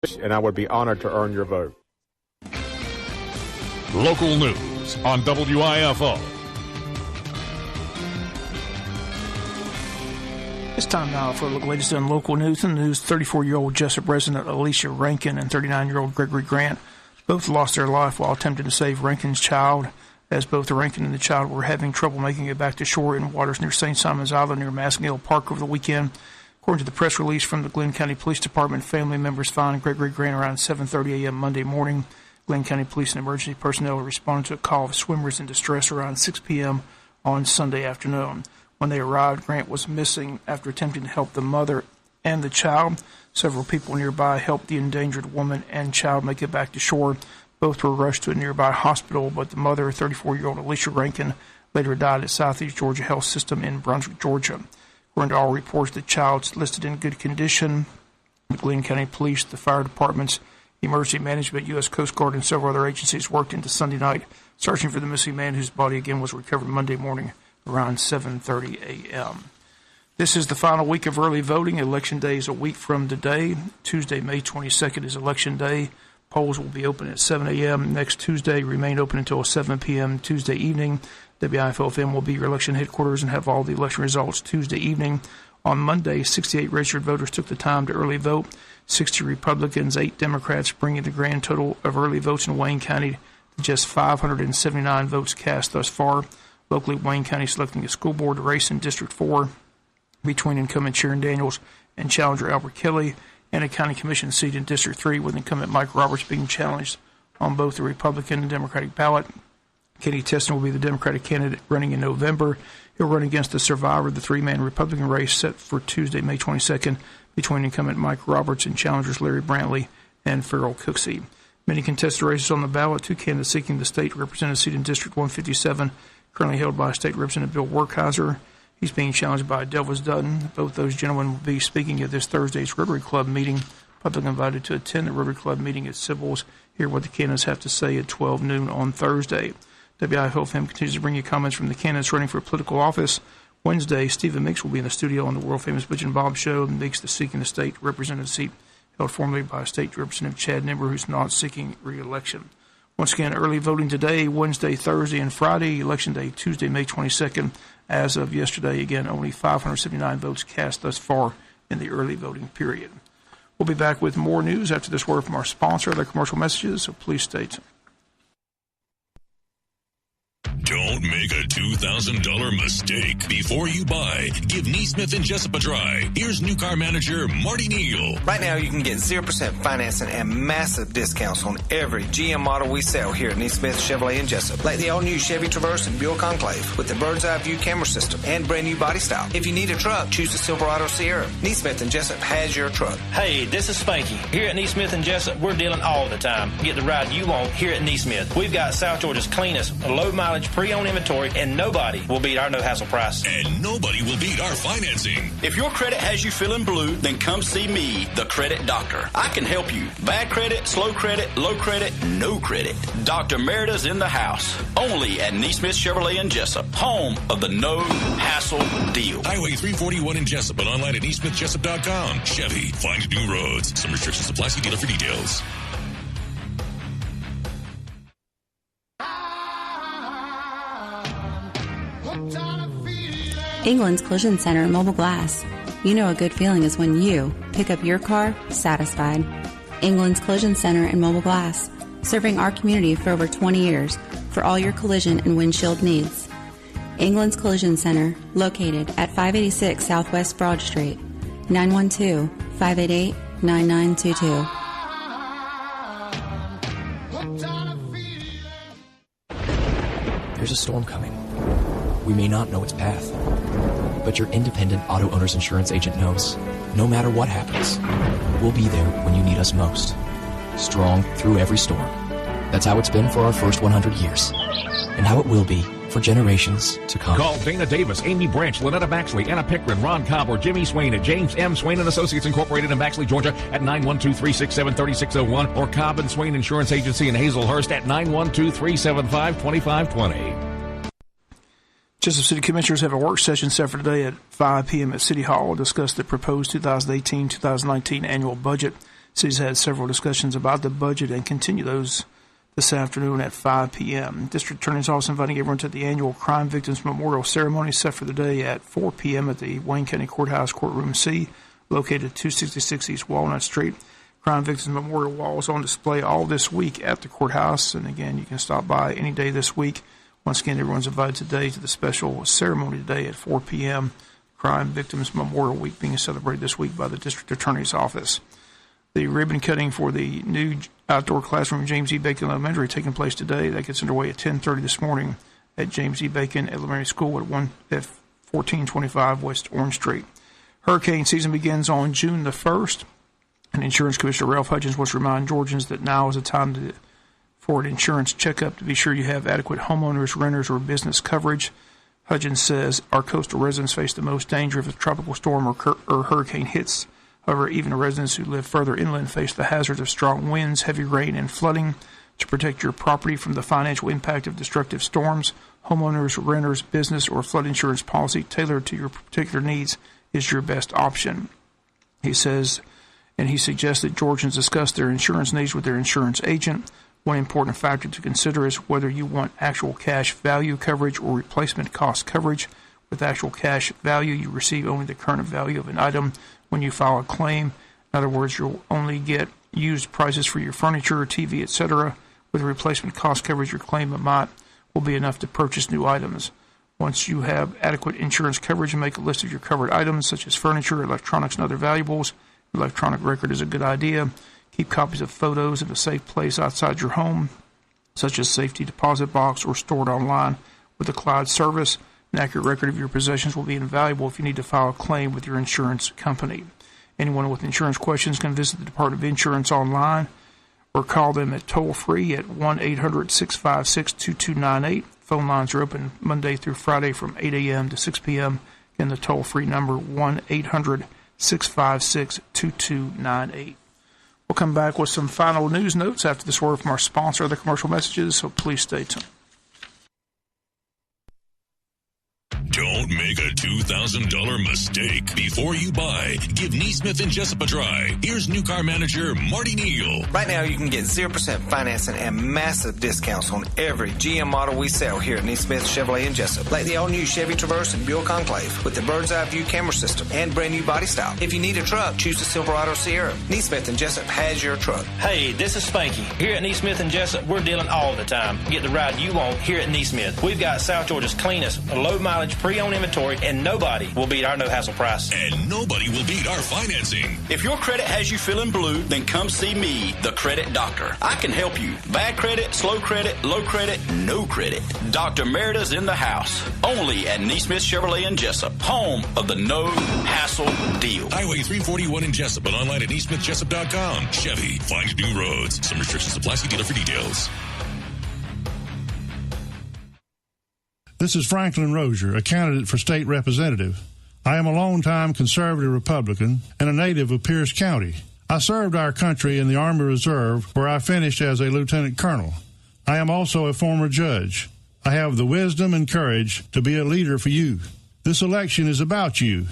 and I would be honored to earn your vote. Local news on WIFO. It's time now for the latest on local news. In the news, 34-year-old Jesup resident Alicia Rankin and 39-year-old Gregory Grant both lost their life while attempting to save Rankin's child, as both Rankin and the child were having trouble making it back to shore in waters near St. Simon's Island near Maskinhill Park over the weekend. According to the press release from the Glenn County Police Department, family members found Gregory Grant around 7:30 a.m. Monday morning. Glenn County Police and emergency personnel responded to a call of swimmers in distress around 6 p.m. on Sunday afternoon. When they arrived, Grant was missing after attempting to help the mother and the child. Several people nearby helped the endangered woman and child make it back to shore. Both were rushed to a nearby hospital, but the mother, 34-year-old Alicia Rankin, later died at Southeast Georgia Health System in Brunswick, Georgia. According to all reports, the child's listed in good condition. The Glenn County Police, the fire departments, emergency management, U.S. Coast Guard, and several other agencies worked into Sunday night, searching for the missing man whose body again was recovered Monday morning around 7:30 a.m. This is the final week of early voting. Election Day is a week from today. Tuesday, May 22nd is Election Day. Polls will be open at 7 a.m. next Tuesday, remain open until 7 p.m. Tuesday evening. WIFO-FM will be your election headquarters and have all the election results Tuesday evening. On Monday, 68 registered voters took the time to early vote, 60 Republicans, 8 Democrats, bringing the grand total of early votes in Wayne County to just 579 votes cast thus far. Locally, Wayne County selecting a school board race in District 4 between incumbent Sharon Daniels and challenger Albert Kelly, and a county commission seat in District 3 with incumbent Mike Roberts being challenged on both the Republican and Democratic ballot. Kenny Teston will be the Democratic candidate running in November. He'll run against the survivor of the three-man Republican race set for Tuesday, May 22nd, between incumbent Mike Roberts and challengers Larry Brantley and Farrell Cooksey. Many contested races on the ballot, 2 candidates seeking the state representative seat in District 157, currently held by State Representative Bill Werkheiser. He's being challenged by Delvis Dutton. Both those gentlemen will be speaking at this Thursday's Rotary Club meeting. Public invited to attend the Rotary Club meeting at Sybil's. Hear what the candidates have to say at 12 noon on Thursday. WIFO-FM continues to bring you comments from the candidates running for political office. Wednesday, Stephen Meeks will be in the studio on the world-famous Butch and Bob Show. Meeks is seeking the state representative seat held formerly by State Representative Chad Nimber, who's not seeking re-election. Once again, early voting today, Wednesday, Thursday, and Friday. Election Day, Tuesday, May 22nd. As of yesterday, again, only 579 votes cast thus far in the early voting period. We'll be back with more news after this word from our sponsor, their commercial messages, so please stay tuned. Don't make a $2,000 mistake before you buy. Give Neesmith and Jesup a try. Here's new car manager Marty Neal. Right now, you can get 0% financing and massive discounts on every GM model we sell here at Neesmith Chevrolet and Jesup, like the all-new Chevy Traverse and Buick Enclave with the bird's eye view camera system and brand new body style. If you need a truck, choose the Silverado Sierra. Neesmith and Jesup has your truck. Hey, this is Spanky. Here at Neesmith and Jesup, we're dealing all the time. Get the ride you want here at Neesmith. We've got South Georgia's cleanest, low mileage pre-owned inventory, and nobody will beat our no-hassle price. And nobody will beat our financing. If your credit has you feeling blue, then come see me, the credit doctor. I can help you. Bad credit, slow credit, low credit, no credit. Dr. Merida's in the house. Only at Neesmith Chevrolet and Jesup, home of the no-hassle deal. Highway 341 in Jesup and online at neesmithjesup.com. Chevy, find new roads. Some restrictions apply. See dealer for details. England's Collision Center and Mobile Glass. You know a good feeling is when you pick up your car satisfied. England's Collision Center and Mobile Glass, serving our community for over 20 years for all your collision and windshield needs. England's Collision Center, located at 586 Southwest Broad Street, 912-588-9922. There's a storm coming. We may not know its path, but your independent auto owner's insurance agent knows no matter what happens, we'll be there when you need us most. Strong through every storm. That's how it's been for our first 100 years, and how it will be for generations to come. Call Dana Davis, Amy Branch, Lynetta Baxley, Anna Pickren, Ron Cobb, or Jimmy Swain at James M. Swain & Associates Incorporated in Baxley, Georgia at 912-367-3601 or Cobb & Swain Insurance Agency in Hazelhurst at 912-375-2520. Jesup City Commissioners have a work session set for today at 5 p.m. at City Hall to discuss the proposed 2018-2019 annual budget. City's had several discussions about the budget and continue those this afternoon at 5 p.m. District Attorney's Office inviting everyone to the annual Crime Victims Memorial Ceremony set for the day at 4 p.m. at the Wayne County Courthouse, Courtroom C, located at 266 East Walnut Street. Crime Victims Memorial Wall is on display all this week at the courthouse, and again, you can stop by any day this week. Once again, everyone's invited today to the special ceremony today at 4 p.m. Crime Victims Memorial Week being celebrated this week by the District Attorney's Office. The ribbon cutting for the new outdoor classroom at James E. Bacon Elementary taking place today. That gets underway at 10:30 this morning at James E. Bacon Elementary School at 1425 West Orange Street. Hurricane season begins on June the 1st, and Insurance Commissioner Ralph Hudgens wants to remind Georgians that now is the time for an insurance checkup to be sure you have adequate homeowners, renters, or business coverage. Hudgens says our coastal residents face the most danger if a tropical storm or hurricane hits. However, even residents who live further inland face the hazards of strong winds, heavy rain, and flooding. To protect your property from the financial impact of destructive storms, homeowners, renters, business, or flood insurance policy tailored to your particular needs is your best option. He says, and he suggests that Georgians discuss their insurance needs with their insurance agent. One important factor to consider is whether you want actual cash value coverage or replacement cost coverage. With actual cash value, you receive only the current value of an item when you file a claim. In other words, you'll only get used prices for your furniture, TV, etc. With replacement cost coverage, your claim amount will be enough to purchase new items. Once you have adequate insurance coverage, make a list of your covered items, such as furniture, electronics, and other valuables. Electronic record is a good idea. Keep copies of photos in a safe place outside your home, such as safety deposit box or stored online with the cloud service. An accurate record of your possessions will be invaluable if you need to file a claim with your insurance company. Anyone with insurance questions can visit the Department of Insurance online or call them at toll-free at 1-800-656-2298. Phone lines are open Monday through Friday from 8 a.m. to 6 p.m. Again, the toll-free number, 1-800-656-2298. We'll come back with some final news notes after this word from our sponsor, the commercial messages, so please stay tuned. Don't make a $2,000 mistake before you buy. Give Neesmith and Jesup a try. Here's new car manager Marty Neal. Right now, you can get 0% financing and massive discounts on every GM model we sell here at Neesmith Chevrolet and Jesup, like the all-new Chevy Traverse and Buick Enclave with the bird's eye view camera system and brand new body style. If you need a truck, choose the Silverado Sierra. Neesmith and Jesup has your truck. Hey, this is Spanky. Here at Neesmith and Jesup, we're dealing all the time. Get the ride you want here at Neesmith. We've got South Georgia's cleanest, low-mileage pre-owned inventory, and nobody will beat our no-hassle price. And nobody will beat our financing. If your credit has you feeling blue, then come see me, the credit doctor. I can help you. Bad credit, slow credit, low credit, no credit. Dr. Merida's in the house. Only at Neesmith Chevrolet and Jesup, home of the no-hassle deal. Highway 341 in Jesup and online at neesmithjesup.com. Chevy, find new roads. Some restrictions apply. See dealer for details. This is Franklin Rozier, a candidate for state representative. I am a longtime conservative Republican and a native of Pierce County. I served our country in the Army Reserve, where I finished as a lieutenant colonel. I am also a former judge. I have the wisdom and courage to be a leader for you. This election is about you.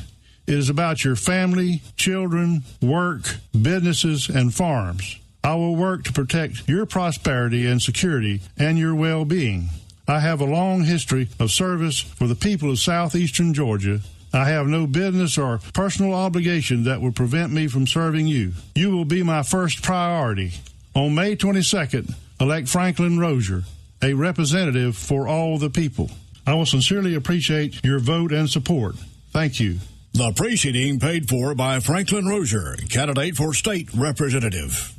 It is about your family, children, work, businesses, and farms. I will work to protect your prosperity and security and your well-being. I have a long history of service for the people of southeastern Georgia. I have no business or personal obligation that will prevent me from serving you. You will be my first priority. On May 22nd, elect Franklin Rozier, a representative for all the people. I will sincerely appreciate your vote and support. Thank you. The preceding paid for by Franklin Rozier, candidate for state representative.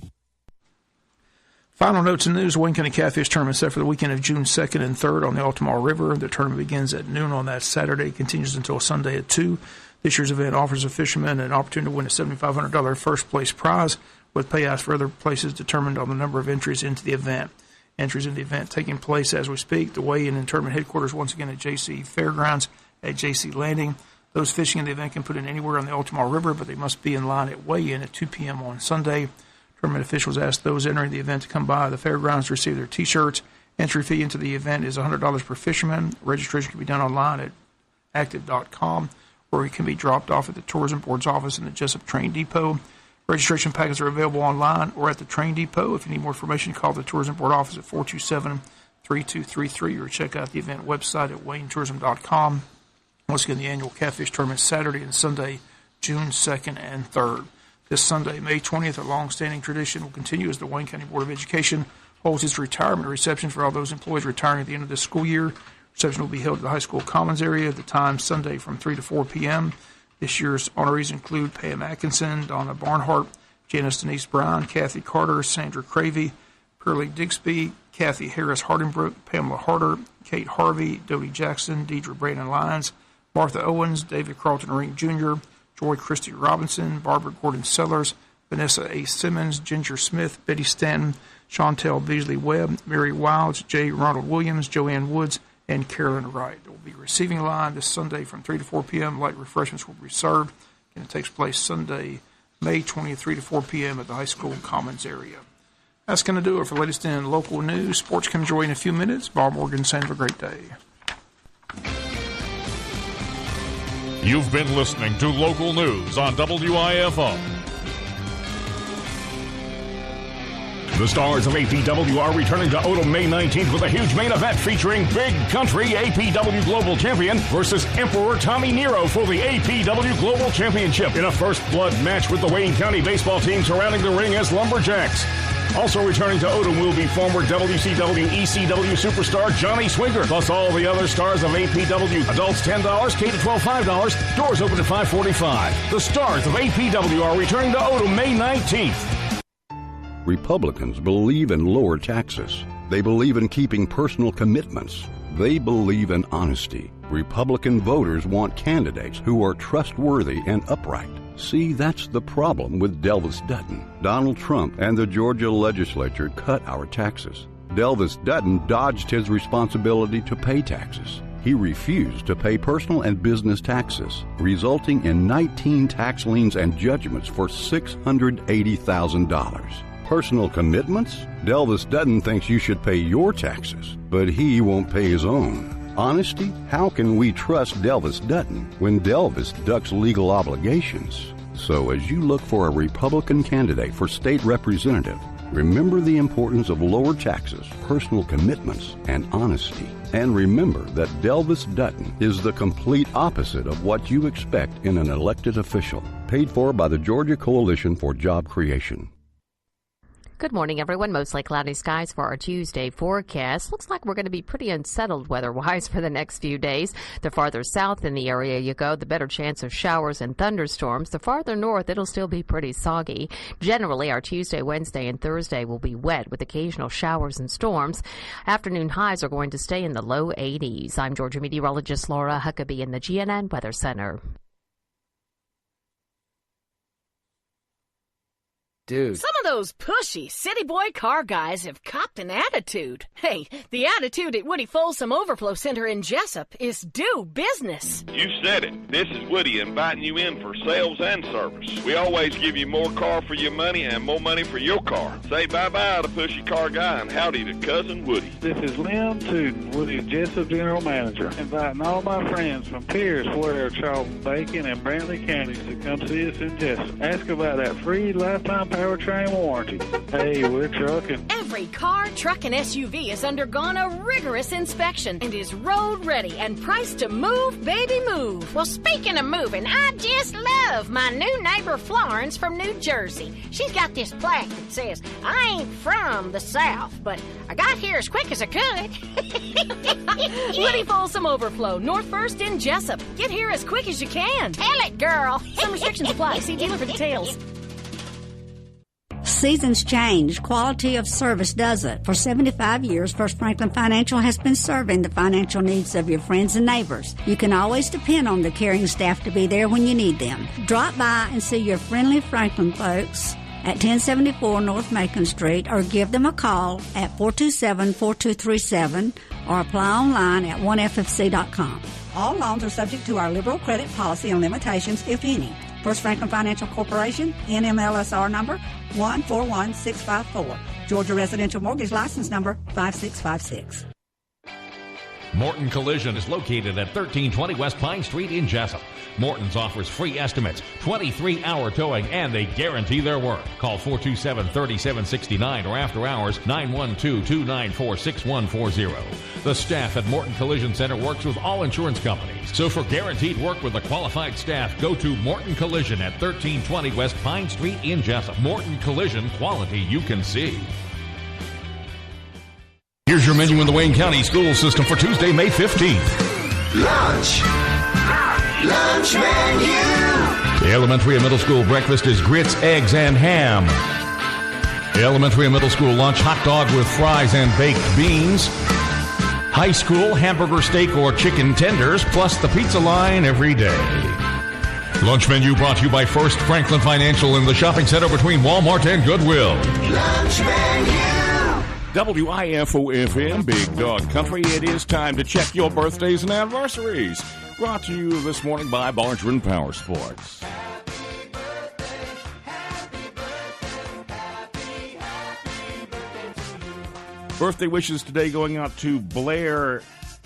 Final notes in the news. Wayne County Catfish Tournament set for the weekend of June 2nd and 3rd on the Altamar River. The tournament begins at noon on that Saturday, continues until Sunday at 2. This year's event offers a fisherman an opportunity to win a $7,500 first-place prize, with payouts for other places determined on the number of entries into the event. Entries in the event taking place as we speak. The weigh-in and tournament headquarters once again at JC Fairgrounds at JC Landing. Those fishing in the event can put in anywhere on the Altamar River, but they must be in line at weigh-in at 2 p.m. on Sunday. Tournament officials asked those entering the event to come by the fairgrounds to receive their T-shirts. Entry fee into the event is $100 per fisherman. Registration can be done online at active.com, or it can be dropped off at the Tourism Board's office in the Jesup Train Depot. Registration packets are available online or at the train depot. If you need more information, call the Tourism Board office at 427-3233 or check out the event website at waynetourism.com. Once again, the annual Catfish Tournament Saturday and Sunday, June 2nd and 3rd. This Sunday, May 20th, a long-standing tradition will continue as the Wayne County Board of Education holds its retirement reception for all those employees retiring at the end of this school year. Reception will be held at the high school commons area. The time Sunday from 3 to 4 p.m. This year's honorees include Pam Atkinson, Donna Barnhart, Janice Denise Brown, Kathy Carter, Sandra Cravey, Pearlie Digsby, Kathy Harris Hardinbrook, Pamela Harder, Kate Harvey, Dodie Jackson, Deidre Brandon Lyons, Martha Owens, David Carlton Rink Jr., Joy Christie Robinson, Barbara Gordon Sellers, Vanessa A. Simmons, Ginger Smith, Betty Stanton, Chantel Beasley Webb, Mary Wilds, J. Ronald Williams, Joanne Woods, and Carolyn Wright. There will be a receiving line this Sunday from 3 to 4 p.m. Light refreshments will be served, and it takes place Sunday, May 20th, 3 to 4 p.m. at the high school commons area. That's going to do it for latest in local news. Sports comes your way in a few minutes. Bob Morgan saying have a great day. You've been listening to local news on WIFO. The stars of APW are returning to Odom May 19th with a huge main event featuring Big Country APW Global Champion versus Emperor Tommy Nero for the APW Global Championship in a first blood match with the Wayne County baseball team surrounding the ring as Lumberjacks. Also returning to Odom will be former WCW ECW superstar Johnny Swinger, plus all the other stars of APW. Adults $10, K to 12 $5. Doors open at 5:45. The stars of APW are returning to Odom May 19th. Republicans believe in lower taxes. They believe in keeping personal commitments. They believe in honesty. Republican voters want candidates who are trustworthy and upright. See, that's the problem with Delvis Dutton. Donald Trump and the Georgia legislature cut our taxes. Delvis Dutton dodged his responsibility to pay taxes. He refused to pay personal and business taxes, resulting in 19 tax liens and judgments for $680,000. Personal commitments? Delvis Dutton thinks you should pay your taxes, but he won't pay his own. Honesty? How can we trust Delvis Dutton when Delvis ducks legal obligations? So as you look for a Republican candidate for state representative, remember the importance of lower taxes, personal commitments, and honesty. And remember that Delvis Dutton is the complete opposite of what you expect in an elected official. Paid for by the Georgia Coalition for Job Creation. Good morning, everyone. Mostly cloudy skies for our Tuesday forecast. Looks like we're going to be pretty unsettled weather-wise for the next few days. The farther south in the area you go, the better chance of showers and thunderstorms. The farther north, it'll still be pretty soggy. Generally, our Tuesday, Wednesday, and Thursday will be wet with occasional showers and storms. Afternoon highs are going to stay in the low 80s. I'm Georgia meteorologist Laura Huckabee in the GNN Weather Center. Dude. Some of those pushy city boy car guys have copped an attitude. Hey, the attitude at Woody Folsom Overflow Center in Jesup is do business. You said it. This is Woody inviting you in for sales and service. We always give you more car for your money and more money for your car. Say bye-bye to pushy car guy and howdy to cousin Woody. This is Lynn Tootin, Woody's Jesup General Manager, inviting all my friends from Pierce, Ware, Charlton, Bacon, and Brantley counties to come see us in Jesup. Ask about that free lifetime powertrain warranty. Hey, we're trucking. Every car, truck, and SUV has undergone a rigorous inspection and is road ready and priced to move, baby, move. Well, speaking of moving, I just love my new neighbor Florence from New Jersey. She's got this plaque that says, I ain't from the South, but I got here as quick as I could. Woody Folsom Overflow, North First in Jesup. Get here as quick as you can. Tell it, girl. Some restrictions apply. See dealer for details. Seasons change. Quality of service doesn't. For 75 years, First Franklin Financial has been serving the financial needs of your friends and neighbors. You can always depend on the caring staff to be there when you need them. Drop by and see your friendly Franklin folks at 1074 North Macon Street or give them a call at 427-4237 or apply online at oneffc.com. All loans are subject to our liberal credit policy and limitations, if any. First Franklin Financial Corporation, NMLSR number 141654. Georgia Residential Mortgage License number 5656. Morton Collision is located at 1320 West Pine Street in Jesup. Morton's offers free estimates, 23-hour towing, and they guarantee their work. Call 427-3769 or after hours 912-294-6140. The staff at Morton Collision Center works with all insurance companies. So for guaranteed work with a qualified staff, go to Morton Collision at 1320 West Pine Street in Jesup. Morton Collision, quality you can see. Here's your menu in the Wayne County School System for Tuesday, May 15th. Lunch menu. The elementary and middle school breakfast is grits, eggs, and ham. The elementary and middle school lunch, hot dog with fries and baked beans. High school, hamburger steak or chicken tenders, plus the pizza line every day. Lunch menu brought to you by First Franklin Financial in the shopping center between Walmart and Goodwill. Lunch menu. WIFO-FM, Big Dog Country. It is time to check your birthdays and anniversaries. Brought to you this morning by Bargeron Power Sports. Birthday wishes today going out to Blair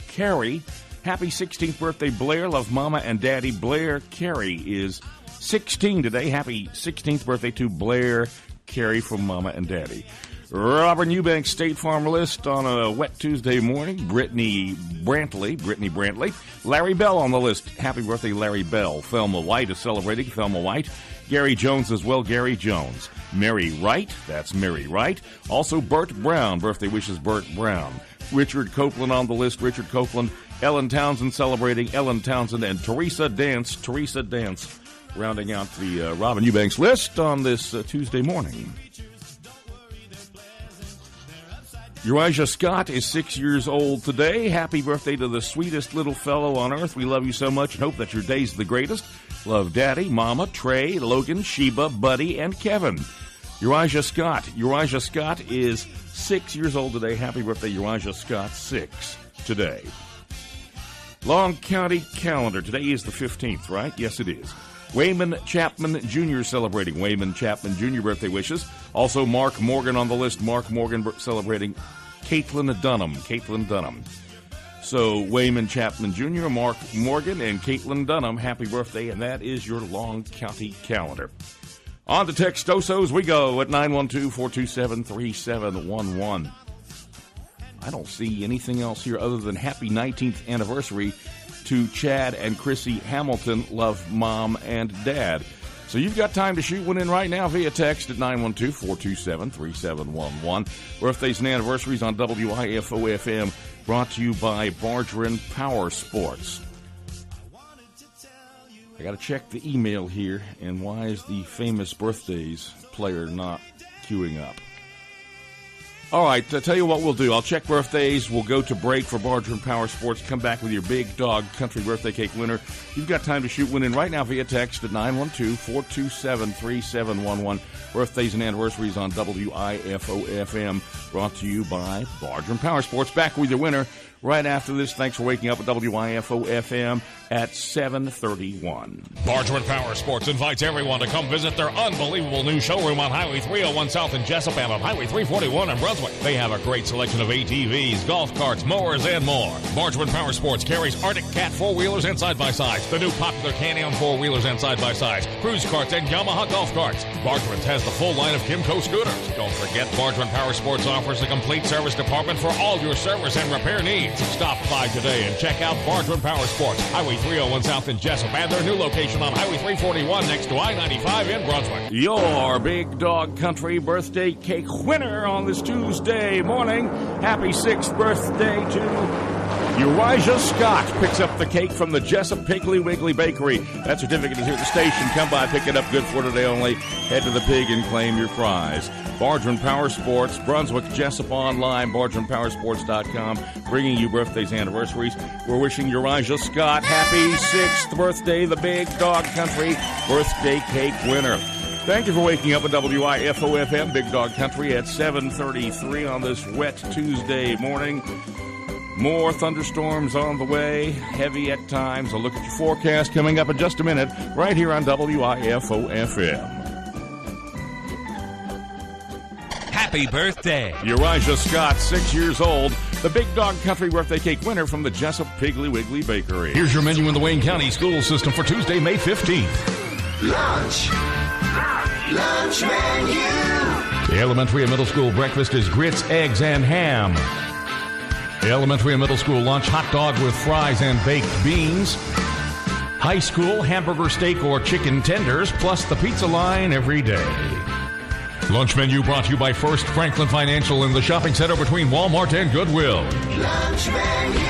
Carey. Happy 16th birthday, Blair. Love Mama and Daddy. Blair Carey is 16 today. Happy 16th birthday to Blair Carey from Mama and Daddy. Robert Eubanks State Farm list on a wet Tuesday morning. Brittany Brantley. Larry Bell on the list. Happy birthday, Larry Bell. Thelma White is celebrating. Thelma White. Gary Jones as well. Gary Jones. Mary Wright. That's Mary Wright. Also Bert Brown. Birthday wishes Bert Brown. Richard Copeland on the list. Richard Copeland. Ellen Townsend celebrating. Ellen Townsend and Teresa Dance. Teresa Dance rounding out the Robin Eubanks list on this Tuesday morning. Uriah Scott is 6 years old today. Happy birthday to the sweetest little fellow on earth. We love you so much and hope that your day's the greatest. Love Daddy, Mama, Trey, Logan, Sheba, Buddy, and Kevin. Uriah Scott. Uriah Scott is 6 years old today. Happy birthday, Uriah Scott, 6 today. Long County calendar. Today is the 15th, right? Yes, it is. Wayman Chapman Jr. celebrating. Wayman Chapman Jr. birthday wishes. Also, Mark Morgan on the list. Mark Morgan celebrating Caitlin Dunham. Caitlin Dunham. So, Wayman Chapman Jr., Mark Morgan, and Caitlin Dunham, happy birthday, and that is your Long County calendar. On to Textosos we go at 912-427-3711. I don't see anything else here other than happy 19th anniversary to Chad and Chrissy Hamilton. Love Mom and Dad. So you've got time to shoot one in right now via text at 912-427-3711. Birthdays and anniversaries on WIFO-FM, brought to you by Bargeron Power Sports. I got to check the email here, and why is the famous birthdays player not queuing up? All right, I'll tell you what we'll do. I'll check birthdays. We'll go to break for Bargeron Power Sports. Come back with your Big Dog Country birthday cake winner. You've got time to shoot one in right now via text at 912-427-3711. Birthdays and anniversaries on WIFO-FM, brought to you by Bargeron Power Sports. Back with your winner right after this. Thanks for waking up at WIFO-FM at 7:31. Bargeron Power Sports invites everyone to come visit their unbelievable new showroom on Highway 301 South in Jesup and on Highway 341 in Brunswick. They have a great selection of ATVs, golf carts, mowers, and more. Bargeron Power Sports carries Arctic Cat 4-wheelers and side-by-sides, the new popular Canyon 4-wheelers and side-by-sides, cruise carts, and Yamaha golf carts. Bargeron's has the full line of Kimco scooters. Don't forget, Bargeron Power Sports offers a complete service department for all your service and repair needs. Stop by today and check out Bargeron Power Sports, Highway 301 South in Jesup, and their new location on Highway 341 next to I-95 in Brunswick. Your Big Dog Country birthday cake winner on this Tuesday morning. Happy 6th birthday to Uriah Scott. Picks up the cake from the Jesup Piggly Wiggly Bakery. That certificate is here at the station. Come by, pick it up. Good for today only. Head to the pig and claim your prize. Bargeron Power Sports, Brunswick, Jesup online, BargeronPowersports.com, bringing you birthdays and anniversaries. We're wishing Uriah Scott happy 6th birthday, the Big Dog Country birthday cake winner. Thank you for waking up at WIFO-FM, Big Dog Country, at 7:33 on this wet Tuesday morning. More thunderstorms on the way, heavy at times. A look at your forecast coming up in just a minute, right here on WIFO-FM. Happy birthday. Uriah Scott, 6 years old. the Big Dog Country birthday cake winner from the Jesup Piggly Wiggly Bakery. Here's your menu in the Wayne County School System for Tuesday, May 15th. Lunch menu. The elementary and middle school breakfast is grits, eggs, and ham. The elementary and middle school lunch, hot dog with fries and baked beans. High school, hamburger, steak, or chicken tenders, plus the pizza line every day. Lunch menu brought to you by First Franklin Financial in the shopping center between Walmart and Goodwill. Lunch menu.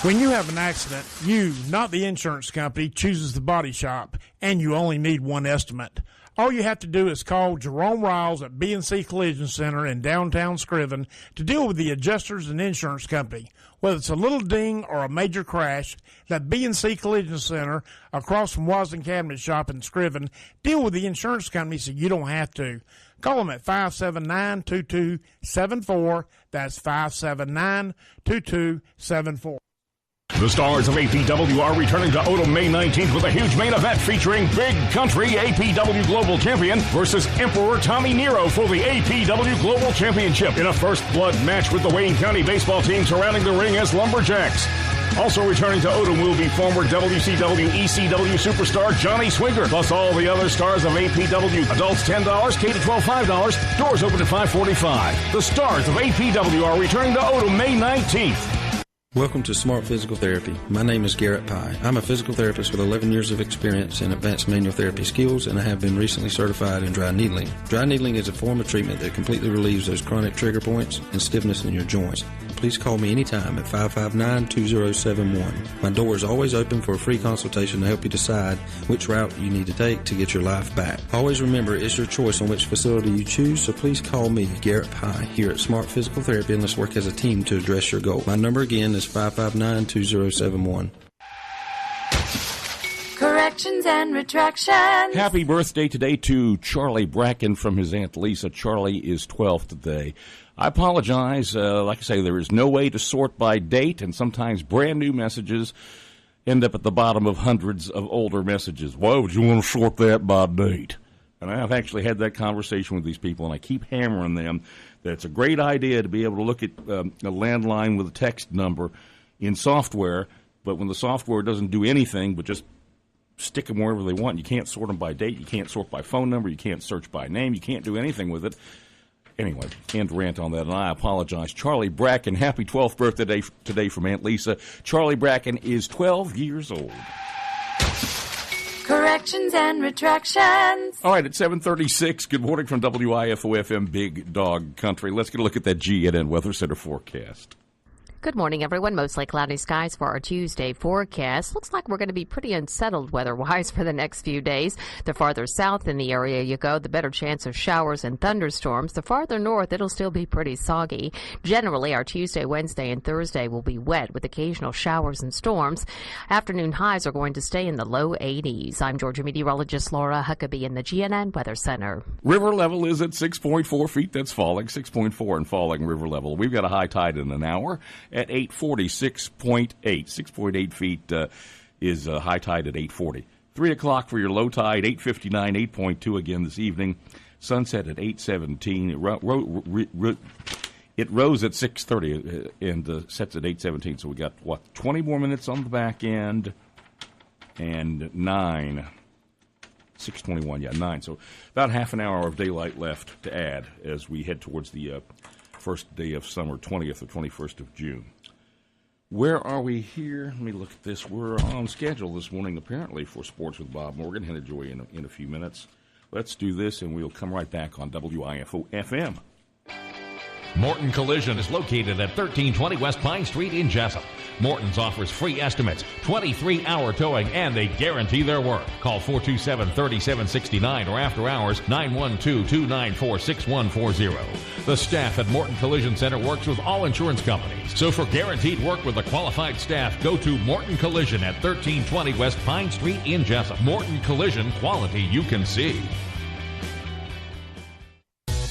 When you have an accident, you, not the insurance company, chooses the body shop, and you only need one estimate. All you have to do is call Jerome Riles at B&C Collision Center in downtown Scriven to deal with the adjusters and insurance company. Whether it's a little ding or a major crash, that B&C Collision Center across from Wasden Cabinet Shop in Scriven, deal with the insurance company so you don't have to. Call them at 579-2274. That's 579-2274. The stars of APW are returning to Odom May 19th with a huge main event featuring Big Country APW Global Champion versus Emperor Tommy Nero for the APW Global Championship in a first blood match with the Wayne County baseball team surrounding the ring as Lumberjacks. Also returning to Odom will be former WCW ECW superstar Johnny Swigert, plus all the other stars of APW. Adults $10, K to 12 $5. Doors open at 5:45. The stars of APW are returning to Odom May 19th. Welcome to Smart Physical Therapy. My name is Garrett Pye. I'm a physical therapist with 11 years of experience in advanced manual therapy skills, and I have been recently certified in dry needling. Dry needling is a form of treatment that completely relieves those chronic trigger points and stiffness in your joints. Please call me anytime at 559-2071. My door is always open for a free consultation to help you decide which route you need to take to get your life back. Always remember, it's your choice on which facility you choose, so please call me, Garrett Pye, here at Smart Physical Therapy, and let's work as a team to address your goal. My number again is 559-2071. Corrections and retractions. Happy birthday today to Charlie Bracken from his Aunt Lisa. Charlie is 12 today. I apologize. Like I say, there is no way to sort by date, and sometimes brand new messages end up at the bottom of hundreds of older messages. Why would you want to sort that by date? And I've actually had that conversation with these people, and I keep hammering them that it's a great idea to be able to look at a landline with a text number in software, but when the software doesn't do anything but just stick them wherever they want, you can't sort them by date, you can't sort by phone number, you can't search by name, you can't do anything with it. Anyway, end rant on that, and I apologize. Charlie Bracken, happy 12th birthday today from Aunt Lisa. Charlie Bracken is 12 years old. Corrections and retractions. All right, at 7:36, good morning from WIFO-FM Big Dog Country. Let's get a look at that GNN Weather Center forecast. Good morning, everyone. Mostly cloudy skies for our Tuesday forecast. Looks like we're going to be pretty unsettled weather-wise for the next few days. The farther south in the area you go, the better chance of showers and thunderstorms. The farther north, it'll still be pretty soggy. Generally, our Tuesday, Wednesday, and Thursday will be wet with occasional showers and storms. Afternoon highs are going to stay in the low 80s. I'm Georgia meteorologist Laura Huckabee in the GNN Weather Center. River level is at 6.4 feet. That's falling. 6.4 and falling river level. We've got a high tide in an hour. At 8:40, 6.8 feet is high tide at 8:40. 3 o'clock for your low tide, 8:59, 8.2 again this evening. Sunset at 8:17. It rose at 6:30 and sets at 8:17. So we got, 20 more minutes on the back end and 9. 6:21, 9. So about half an hour of daylight left to add as we head towards the first day of summer, 20th or 21st of June. Where are we here? Let me look at this. We're on schedule this morning, apparently, for Sports with Bob Morgan. Headed your way in a few minutes. Let's do this, and we'll come right back on WIFO-FM. Morton Collision is located at 1320 West Pine Street in Jesup. Morton's offers free estimates, 23-hour towing, and they guarantee their work. Call 427-3769 or after hours 912-294-6140. The staff at Morton Collision Center works with all insurance companies. So for guaranteed work with a qualified staff, go to Morton Collision at 1320 West Pine Street in Jesup. Morton Collision, quality you can see.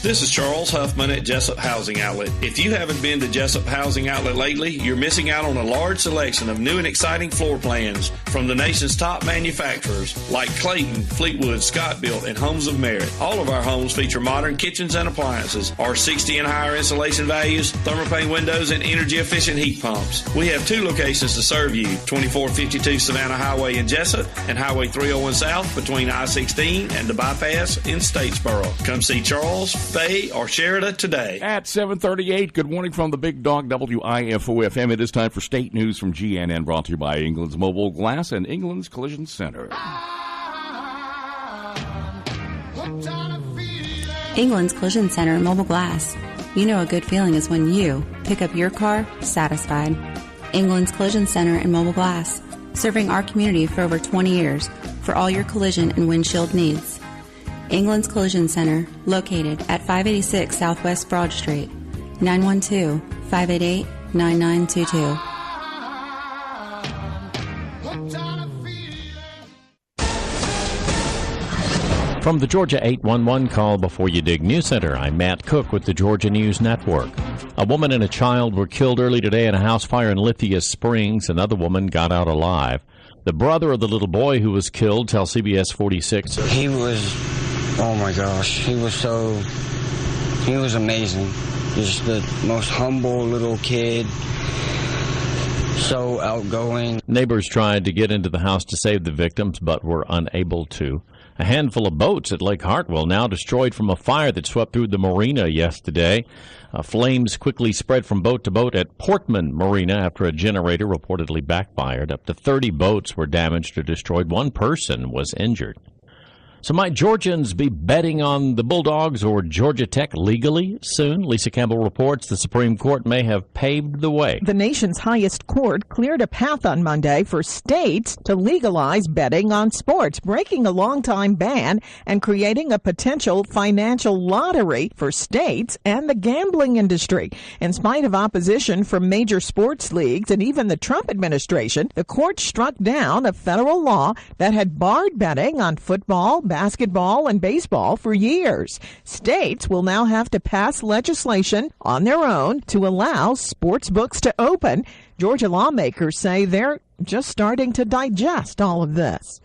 This is Charles Huffman at Jesup Housing Outlet. If you haven't been to Jesup Housing Outlet lately, you're missing out on a large selection of new and exciting floor plans from the nation's top manufacturers like Clayton, Fleetwood, Scott-Built, and Homes of Merit. All of our homes feature modern kitchens and appliances, R60 and higher insulation values, thermopane windows, and energy-efficient heat pumps. We have 2 locations to serve you, 2452 Savannah Highway in Jesup and Highway 301 South between I-16 and the bypass in Statesboro. Come see Charles, Faye, or Sheridan today. At 7:38, good morning from the Big Dog WIFO-FM. It is time for State News from GNN, brought to you by England's Mobile Glass and England's Collision Center. England's Collision Center and Mobile Glass. You know a good feeling is when you pick up your car satisfied. England's Collision Center and Mobile Glass, serving our community for over 20 years for all your collision and windshield needs. England's Collision Center, located at 586 Southwest Broad Street, 912-588-9922. From the Georgia 811 Call Before You Dig News Center, I'm Matt Cook with the Georgia News Network. A woman and a child were killed early today in a house fire in Lithia Springs. Another woman got out alive. The brother of the little boy who was killed tells CBS 46. He was, oh my gosh, he was amazing. Just the most humble little kid, so outgoing. Neighbors tried to get into the house to save the victims, but were unable to. A handful of boats at Lake Hartwell now destroyed from a fire that swept through the marina yesterday. Flames quickly spread from boat to boat at Portman Marina after a generator reportedly backfired. Up to 30 boats were damaged or destroyed. One person was injured. So might Georgians be betting on the Bulldogs or Georgia Tech legally soon? Lisa Campbell reports the Supreme Court may have paved the way. The nation's highest court cleared a path on Monday for states to legalize betting on sports, breaking a long-time ban and creating a potential financial lottery for states and the gambling industry. In spite of opposition from major sports leagues and even the Trump administration, the court struck down a federal law that had barred betting on football, basketball, and baseball for years. States will now have to pass legislation on their own to allow sports books to open. Georgia lawmakers say they're just starting to digest all of this.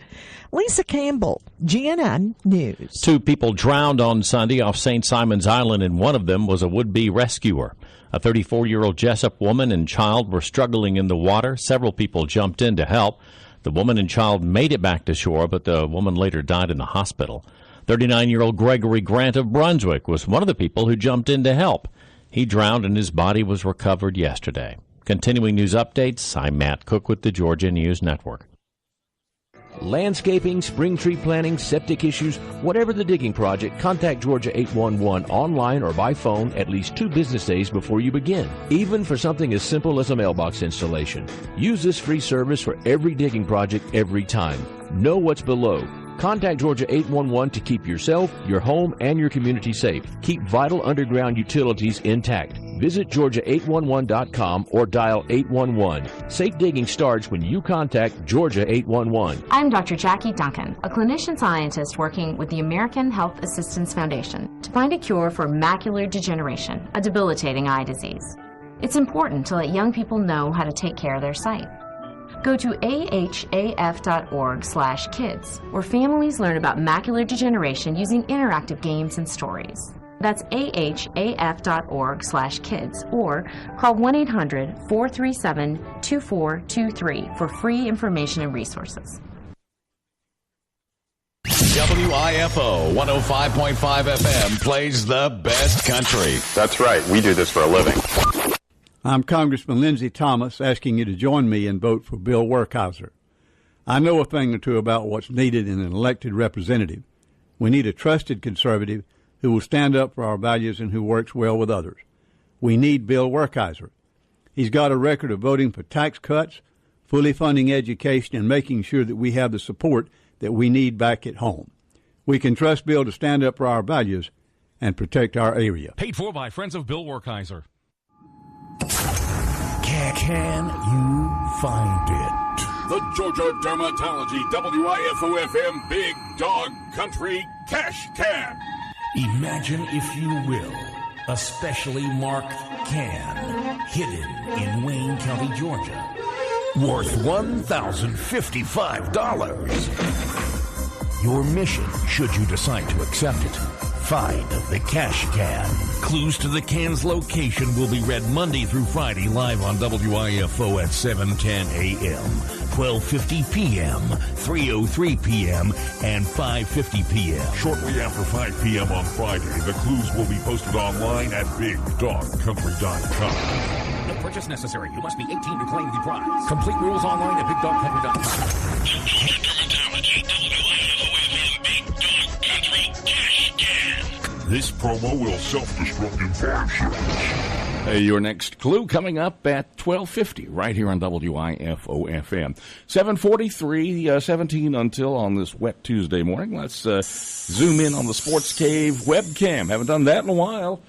Lisa Campbell, GNN News. 2 people drowned on Sunday off St. Simon's Island, and one of them was a would-be rescuer. A 34-year-old Jesup woman and child were struggling in the water. Several people jumped in to help. The woman and child made it back to shore, but the woman later died in the hospital. 39-year-old Gregory Grant of Brunswick was one of the people who jumped in to help. He drowned and his body was recovered yesterday. Continuing news updates, I'm Matt Cook with the Georgia News Network. Landscaping, spring tree planting, septic issues, whatever the digging project, contact Georgia 811 online or by phone at least 2 business days before you begin, even for something as simple as a mailbox installation. Use this free service for every digging project every time. Know what's below. Contact Georgia 811 to keep yourself, your home, and your community safe. Keep vital underground utilities intact. Visit Georgia811.com or dial 811. Safe digging starts when you contact Georgia 811. I'm Dr. Jackie Duncan, a clinician scientist working with the American Health Assistance Foundation to find a cure for macular degeneration, a debilitating eye disease. It's important to let young people know how to take care of their sight. Go to ahaf.org/kids, where families learn about macular degeneration using interactive games and stories. That's ahaf.org/kids, or call 1-800-437-2423 for free information and resources. WIFO 105.5 FM plays the best country. That's right. We do this for a living. I'm Congressman Lindsey Thomas, asking you to join me and vote for Bill Werkheiser. I know a thing or two about what's needed in an elected representative. We need a trusted conservative who will stand up for our values and who works well with others. We need Bill Werkheiser. He's got a record of voting for tax cuts, fully funding education, and making sure that we have the support that we need back at home. We can trust Bill to stand up for our values and protect our area. Paid for by Friends of Bill Werkheiser. Can you find it? The Georgia Dermatology WIFO-FM Big Dog Country Cash Cab. Imagine, if you will, a specially marked can hidden in Wayne County, Georgia, worth $1,055. Your mission, should you decide to accept it, find the cash can. Clues to the can's location will be read Monday through Friday live on WIFO at 7:10 a.m., 12:50 p.m., 3:03 p.m., and 5:50 p.m. Shortly after 5 p.m. on Friday, the clues will be posted online at BigDogCountry.com. No purchase necessary. You must be 18 to claim the prize. Complete rules online at BigDogCountry.com. This promo will self-destruct in 5 seconds. Your next clue coming up at 12:50 right here on WIFO-FM. 7:43, 17 until on this wet Tuesday morning. Let's zoom in on the Sports Cave webcam. Haven't done that in a while.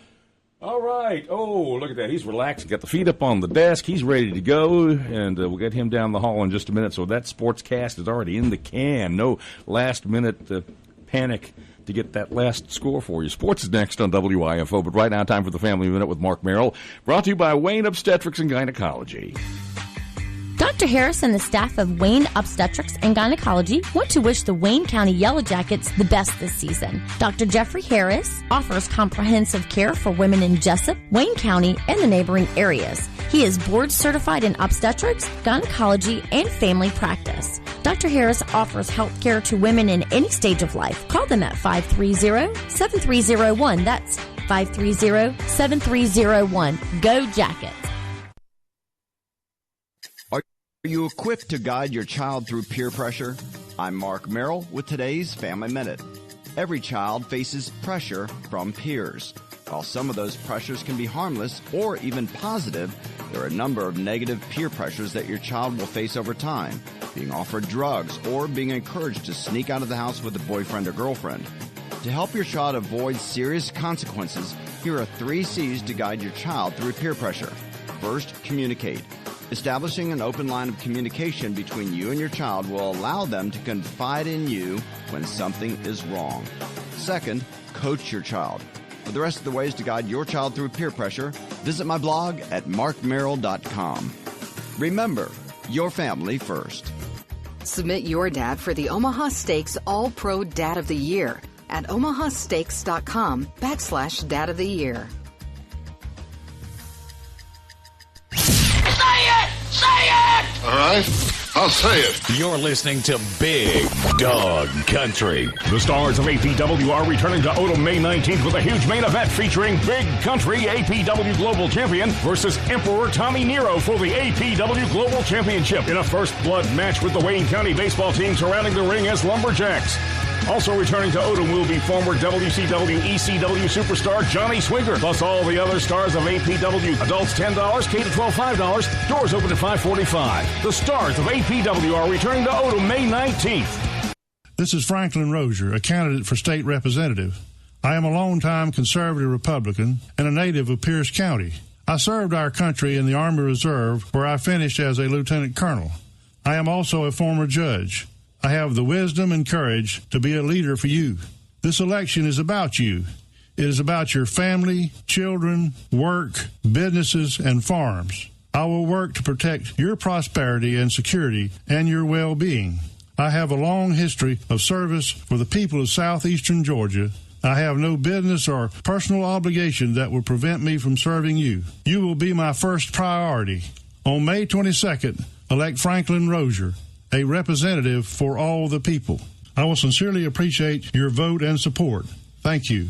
All right. Oh, look at that. He's relaxed. Got the feet up on the desk. He's ready to go, and we'll get him down the hall in just a minute. So that sportscast is already in the can. No last-minute panic to get that last score for you. Sports is next on WIFO, but right now, time for the Family Minute with Mark Merrill, brought to you by Wayne Obstetrics and Gynecology. Dr. Harris and the staff of Wayne Obstetrics and Gynecology want to wish the Wayne County Yellow Jackets the best this season. Dr. Jeffrey Harris offers comprehensive care for women in Jesup, Wayne County, and the neighboring areas. He is board certified in obstetrics, gynecology, and family practice. Dr. Harris offers health care to women in any stage of life. Call them at 530-7301. That's 530-7301. Go Jackets! Are you equipped to guide your child through peer pressure? I'm Mark Merrill with today's Family Minute. Every child faces pressure from peers. While some of those pressures can be harmless or even positive, there are a number of negative peer pressures that your child will face over time. Being offered drugs or being encouraged to sneak out of the house with a boyfriend or girlfriend. To help your child avoid serious consequences, here are 3 C's to guide your child through peer pressure. First, communicate. Establishing an open line of communication between you and your child will allow them to confide in you when something is wrong. Second, coach your child. For the rest of the ways to guide your child through peer pressure, visit my blog at markmerrill.com. Remember, your family first. Submit your dad for the Omaha Steaks All-Pro Dad of the Year at omahasteaks.com/Dad of the Year. All right, I'll say it. You're listening to Big Dog Country. The stars of APW are returning to Odom May 19th with a huge main event featuring Big Country APW Global Champion versus Emperor Tommy Nero for the APW Global Championship in a first blood match with the Wayne County baseball team surrounding the ring as Lumberjacks. Also returning to Odom will be former WCW ECW superstar Johnny Swinger, plus all the other stars of APW. Adults $10, K-12 $5. Doors open at 5:45. The stars of APW are returning to Odom May 19th. This is Franklin Rozier, a candidate for state representative. I am a longtime conservative Republican and a native of Pierce County. I served our country in the Army Reserve, where I finished as a lieutenant colonel. I am also a former judge. I have the wisdom and courage to be a leader for you. This election is about you. It is about your family, children, work, businesses, and farms. I will work to protect your prosperity and security and your well-being. I have a long history of service for the people of southeastern Georgia. I have no business or personal obligation that will prevent me from serving you. You will be my first priority. On May 22nd, elect Franklin Rozier, a representative for all the people. I will sincerely appreciate your vote and support. Thank you.